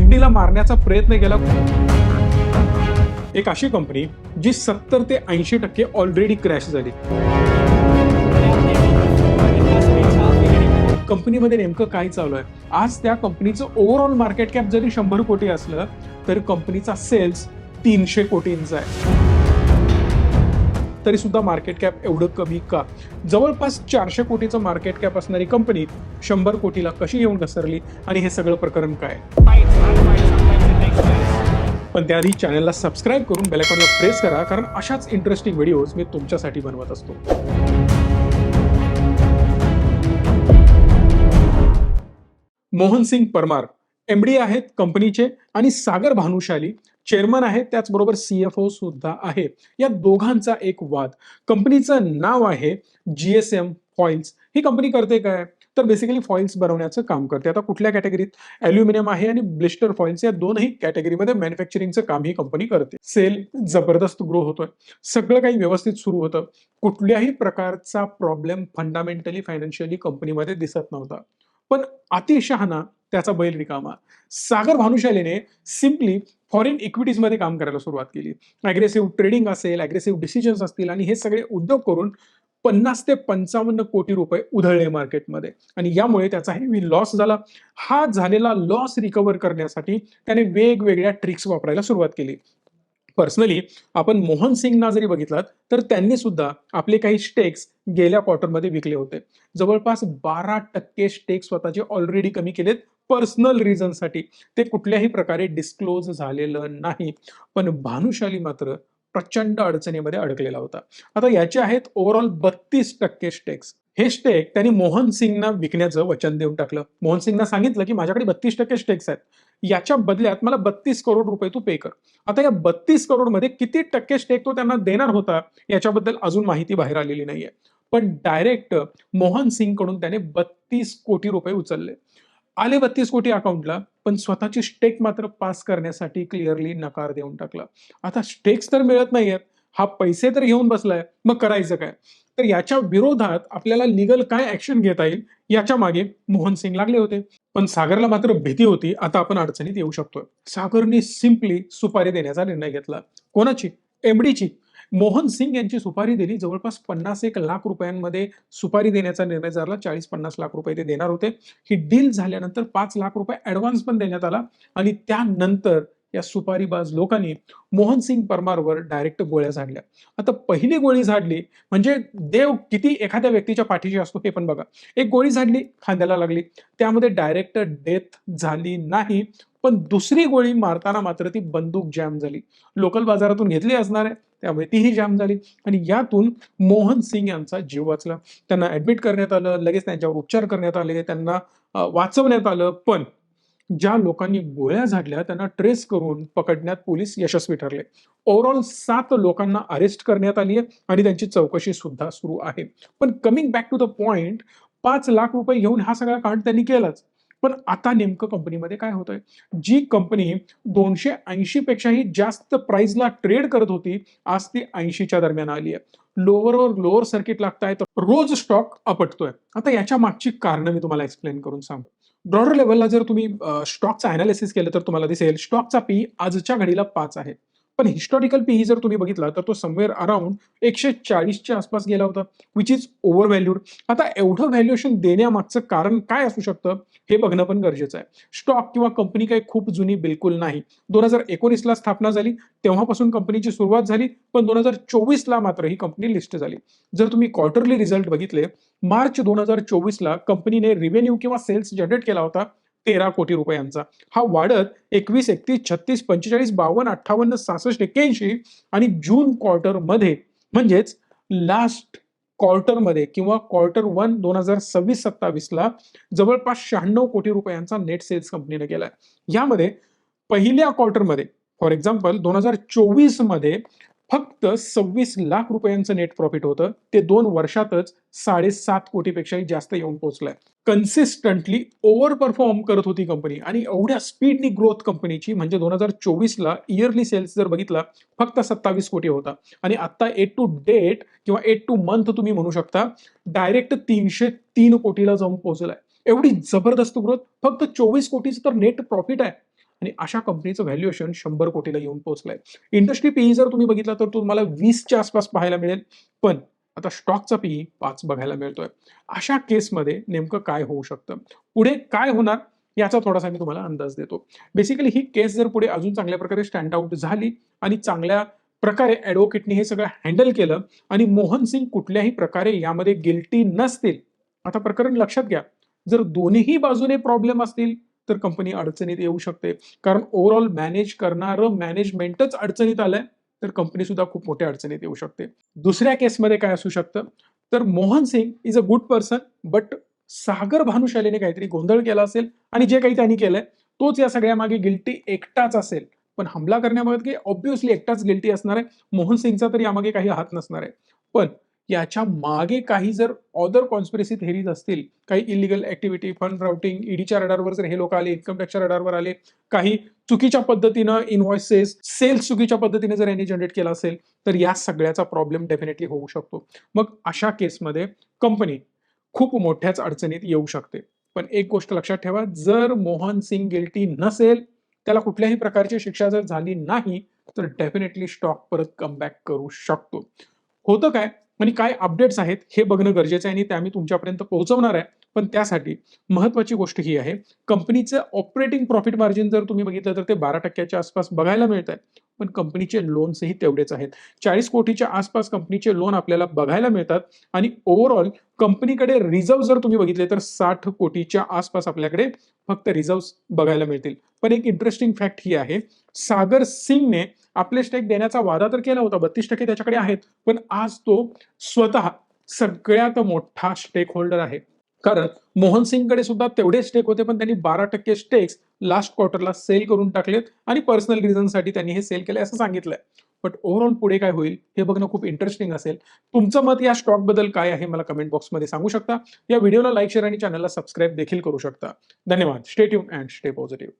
निफ्टीला मारण्याचा प्रयत्न केला। एक अशी कंपनी जी 70 ते 80% ऑलरेडी क्रॅश झाली। कंपनीमध्ये नेमकं काय चालू आहे? आज त्या कंपनीचं ओव्हरऑल मार्केट कॅप जरी 100 कोटी असलं तर कंपनीचा सेल्स 300 कोटींचा आहे। तरी सुद्धा मार्केट कॅप एवढं कमी का? जवळपास 400 कोटीचं मार्केट कॅप असणारी कंपनी 100 कोटीला कशी येऊन घसरली आणि हे सगळं प्रकरण काय? पण त्याआधी चॅनलला सबस्क्राईब करून बेल आयकॉनला प्रेस करा, कारण अशाच इंटरेस्टिंग व्हिडिओज मी तुमच्यासाठी बनवत असतो। मोहन सिंग परमार एमडी आहेत कंपनीचे आणि सागर भानुशाली चेअरमन आहेत, त्याचबरोबर सीएफओ सुद्धा आहे। या दोघांचा एक वाद। कंपनीचं नाव आहे जीएसएम फॉइल्स। ही कंपनी करते काय? तर बेसिकली फॉइल्स बनवण्याचं काम करते। आता कुठल्या कॅटेगरीत? ॲल्युमिनियम आहे आणि ब्लिस्टर फॉइल्स या दोनही कॅटेगरीमध्ये मॅन्युफॅक्चरिंगचं काम ही कंपनी करते। सेल जबरदस्त ग्रो होतोय, सगळं काही व्यवस्थित सुरू होतं, कुठल्याही प्रकारचा प्रॉब्लेम फंडामेंटली फायनान्शियली कंपनीमध्ये दिसत नव्हता। पण अतिशहाणा त्याचा बैल रिकामा। सागर भानुशालीने सिम्पली फॉरेन इक्विटीजमध्ये काम करायला सुरुवात केली। अग्रेसिव्ह ट्रेडिंग असेल, अग्रेसिव्ह डिसिजन्स असतील आणि हे सगळे उद्योग करून 50 ते 55 कोटी रुपये उधळले मार्केटमध्ये आणि यामुळे त्याचा हेवी लॉस झाला। हा झालेला लॉस रिकव्हर करण्यासाठी त्याने वेगवेगळ्या ट्रिक्स वापरायला सुरुवात केली। पर्सनली आपण मोहन सिंगना जरी बघितलात तर त्यांनी सुद्धा आपले काही स्टेक्स गेल्या क्वार्टरमध्ये विकले होते। जवळपास 12% स्टेक स्वतःचे ऑलरेडी कमी केलेत पर्सनल रिझनसाठी। ते कुठल्याही प्रकारे डिस्क्लोज झालेलं नाही। पण भानुशाली मात्र प्रचंड अडचणीमध्ये अडकलेला होता। आता याचे आहेत ओव्हरऑल 32% स्टेक्स। हे स्टेक त्यांनी मोहन सिंगना विकण्याचं वचन देऊन टाकलं। मोहन सिंगना सांगितलं की माझ्याकडे 32% स्टेक्स आहेत, याच्या बदल्यात मला 32 करोड रुपये तू पे कर। आता या 32 करोड मध्ये किती टक्के स्टेक तो त्यांना देणार होता याच्याबद्दल अजून माहिती बाहेर आलेली नाहीये। पण डायरेक्ट मोहन सिंग कडून त्याने 32 कोटी रुपये उचलले। आले 32 कोटी अकाउंटला, पण स्वतःची स्टेक मात्र पास करण्यासाठी क्लिअरली नकार देऊन टाकला। आता स्टेक्स तर मिळत नाहीयेत, हा पैसे तर घेऊन बसलाय, मग करायचं काय? तर याच्या विरोधात आपल्याला लीगल काय ऍक्शन घेता येईल याच्या मागे मोहन सिंग लागले होते। पण सागरला मात्र भीती होती, आता आपण अडचणीत येऊ शकतोय। सागरने सिम्पली सुपारी देण्याचा निर्णय घेतला। कोणाची? एमडीची। मोहन सिंग यांची सुपारी दिली। जवळपास 51 लाख रुपयांमध्ये सुपारी देण्याचा निर्णय झाला। 40-50 लाख रुपये ते देणार होते। ही डील झाल्यानंतर 5 लाख रुपये ऍडव्हान्स पण देण्यात आला आणि त्यानंतर या सुपारीबाज लोकांनी मोहन सिंग परमारवर डायरेक्ट गोळ्या झाडल्या। आता पहिली गोळी झाडली म्हणजे देव किती एखाद्या व्यक्तीच्या पाठीशी असतो हे पण बघा। एक गोळी झाडली, खांद्याला लागली, त्यामध्ये डायरेक्ट डेथ झाली नाही, पण दुसरी गोळी मारताना मात्र ती बंदूक जॅम झाली। लोकल बाजारातून घेतली असणार आहे, त्यामुळे तीही जॅम झाली आणि यातून मोहन सिंग यांचा जीव वाचला। त्यांना ऍडमिट करण्यात आलं, लगेच त्यांच्यावर उपचार करण्यात आले, त्यांना वाचवण्यात आलं। पण ज्या लोकांनी गोळ्या झाडल्या त्यांना ट्रेस करून पकडण्यात पोलीस यशस्वी ठरले। ओव्हरऑल 7 लोकांना अरेस्ट करण्यात आली आहे आणि त्यांची चौकशी सुद्धा सुरू आहे। पण coming back to the point, 5 lakh रुपये घेऊन हा सगळा कांड त्यांनी केलाच। पण आता नेमकं कंपनीमध्ये काय होतंय? जी कंपनी 280 पेक्षाही जास्त प्राइसला ट्रेड करत होती, आज ती 80च्या दरम्यान आली आहे। लोअरवर लोअर सर्किट लागतायत, रोज स्टॉक आपटतोय। आता याच्या मागची कारणं मी तुम्हाला एक्सप्लेन करून सांगतो। ब्रॉडर लेवलला जर तुम्ही स्टॉकचा अनालिसिस केलं तर तुम्हाला दिसेल स्टॉकचा पी आजच्या घडीला 5 आहे। पण हिस्टॉरिकल पी जर तुम्ही बघितला तर तो समवेअर अराउंड 140च्या आसपास गेला होता, विच इज ओव्हर व्हॅल्यूड। आता एवढं व्हॅल्युएशन देण्यामागचं कारण काय असू शकतं हे बघणं पण गरजेचं आहे। स्टॉक किंवा कंपनी काही खूप जुनी बिलकुल नाही। 2019ला स्थापना झाली, तेव्हापासून कंपनीची सुरुवात झाली, पण 2024ला मात्र ही कंपनी लिस्ट झाली। जर तुम्ही क्वार्टरली रिझल्ट बघितले, मार्च 2024ला कंपनीने रिव्हेन्यू किंवा सेल्स जनरेट केला होता 13 कोटी रुपयांचा। हा वाढत 21, 31, 36, 45, 52, 58, 66, 81 आणि जून क्वार्टरमध्ये म्हणजेच लास्ट क्वार्टरमध्ये किंवा क्वार्टर 1 2026-27ला जवळपास 96 कोटी रुपयांचा नेट सेल्स कंपनीने केलाय। यामध्ये पहिल्या क्वार्टरमध्ये फॉर एक्झाम्पल 2024 मध्ये फक्त 26 लाख रुपयांचं नेट प्रॉफिट होतं, ते 2 वर्षातच 7.5 कोटीपेक्षाही जास्त येऊन पोहोचलंय। कन्सिस्टंटली ओव्हर परफॉर्म करत होती कंपनी आणि एवढ्या स्पीडनी ग्रोथ कंपनीची म्हणजे 2024ला इयरली सेल्स जर बघितला फक्त 27 कोटी होता आणि आता एट टू डेट किंवा एट टू मंथ तुम्ही म्हणू शकता डायरेक्ट 303 कोटीला जाऊन पोहोचलाय। एवढी जबरदस्त ग्रोथ, फक्त 24 कोटीचं तर नेट प्रॉफिट आहे आणि अशा कंपनीचं व्हॅल्युएशन 100 कोटीला येऊन पोहोचलंय. इंडस्ट्री पीई जर तुम्ही बघितला तर तुम्हाला 20च्या आसपास पाहायला मिळेल, पण आता स्टॉकचा पीई 5 बघायला मिळतोय. अशा केसमध्ये नेमकं काय होऊ शकतं? पुढे काय होणार याचा थोडासा मी तुम्हाला अंदाज देतो. बेसिकली ही केस जर पुढे अजून चांगल्या प्रकारे स्टँड आउट झाली आणि चांगल्या प्रकारे ॲडव्होकेटनी हे सगळं हँडल केलं आणि मोहन सिंग कुठल्याही प्रकारे यामध्ये गिल्टी नसतील. आता प्रकरण लक्षात घ्या, जर दोन्हीही बाजूने प्रॉब्लेम असतील तर कंपनी अडचणीत येऊ शकते. कारण ओव्हरऑल मॅनेज करणारं मॅनेजमेंटच अडचणीत आलंय, तर कंपनी सुद्धा खूप मोठ्या अडचणीत येऊ शकते. दुसऱ्या केसमध्ये काय असू शकतं, तर Mohan Singh is a good person, but Sagar भानुशालीने काहीतरी गोंधळ केला असेल आणि जे काही त्यांनी केलंय तोच या सगळ्यामागे गिल्टी एकटाच असेल. पण हमला करण्यामागे ऑब्व्हियसली एकटाच गिल्टी असणार आहे. मोहन सिंगचा तर यामागे काही हात नसणार आहे. पण याच्या मागे काही जर ऑदर कॉन्स्पिरसी थेरीज असतील, काही इलिगल ऍक्टिव्हिटी, फंड राउटिंग, ईडीच्या रडारवर जर हे लोक आले, इन्कम टॅक्सच्या रडारवर आले, काही चुकीच्या पद्धतीनं इनव्हॉइसेस, सेल्स चुकीच्या पद्धतीने जर यांनी जनरेट केला असेल, तर या सगळ्याचा प्रॉब्लेम डेफिनेटली होऊ शकतो. मग अशा केसमध्ये कंपनी खूप मोठ्याच अडचणीत येऊ शकते. पण एक गोष्ट लक्षात ठेवा, जर मोहन सिंग गिल्टी नसेल, त्याला कुठल्याही प्रकारची शिक्षा जर झाली नाही, तर डेफिनेटली स्टॉक परत कमबॅक करू शकतो. होतं काय आणि काय अपडेट्स आहेत हे बघणं गरजेचं आहे आणि त्या मी तुमच्यापर्यंत पोहोचवणार आहे. पण त्यासाठी महत्त्वाची गोष्ट ही आहे, कंपनीचं ऑपरेटिंग प्रॉफिट मार्जिन जर तुम्ही बघितलं तर ते 12% आसपास बघायला मिळत आहे. पण कंपनीचे लोन्सही तेवढेच आहेत. 40 कोटीच्या आसपास कंपनीचे लोन आपल्याला बघायला मिळतात आणि ओव्हरऑल कंपनीकडे रिझर्व्ह जर तुम्ही बघितले तर 60 कोटीच्या आसपास आपल्याकडे फक्त रिझर्व्ह बघायला मिळतील. पण एक इंटरेस्टिंग फॅक्ट ही आहे, सागर सिंगने आपले स्टेक देण्याचा वादा तर केला होता, 32% त्याच्याकडे आहेत, पण आज तो स्वतः सगळ्यात मोठा स्टेक होल्डर आहे. कारण मोहन सिंगकडे सुद्धा तेवढे स्टेक होते, पण त्यांनी 12% स्टेक्स लास्ट क्वार्टरला सेल करून टाकलेत आणि पर्सनल रिझनसाठी त्यांनी हे सेल केलंय असं सांगितलंय. बट ओव्हरऑल पुढे काय होईल हे बघणं खूप इंटरेस्टिंग असेल. तुमचं मत या स्टॉक बद्दल काय आहे मला कमेंट बॉक्समध्ये सांगू शकता. या व्हिडिओला लाईक, शेअर आणि चॅनलला सबस्क्राईब देखील करू शकता. धन्यवाद. Stay tune and stay positive.